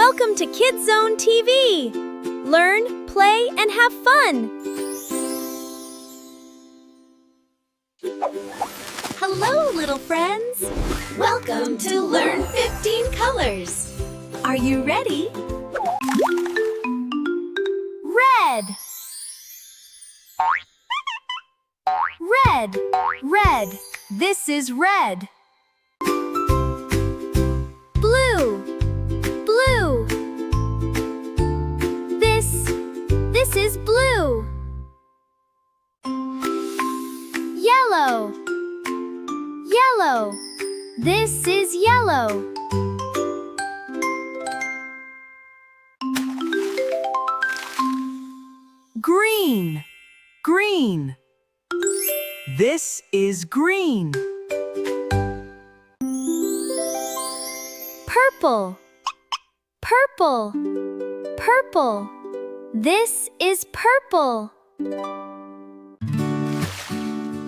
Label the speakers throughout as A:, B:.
A: Welcome to Kids Zone TV. Learn, play, and have fun. Hello, little friends. Welcome to Learn 15 Colors. Are you ready? Red. Red, red. This is red. Blue, blue. This is blue. Yellow, yellow. This is yellow.
B: Green, green. This is green.
A: Purple, purple, purple. This is purple.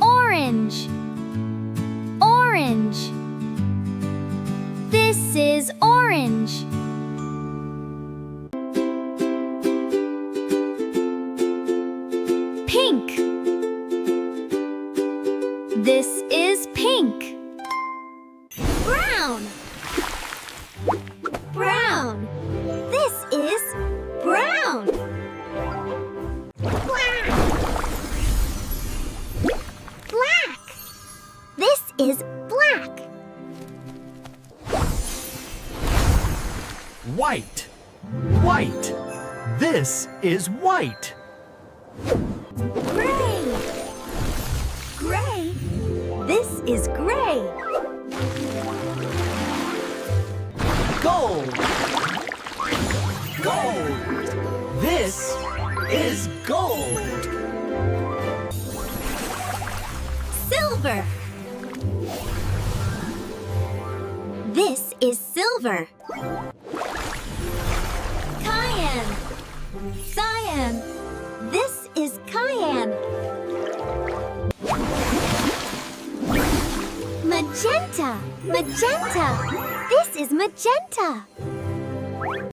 A: Orange, orange. This is orange. Pink. This is pink. Brown. Brown. This is brown. Black. Black. This is black.
B: White, white. This is white.
A: Gray. Gray. This is gray.
B: Gold, gold. This is gold.
A: Silver. This is silver. Cyan. Cyan. This is cyan. Magenta. Magenta. This is magenta.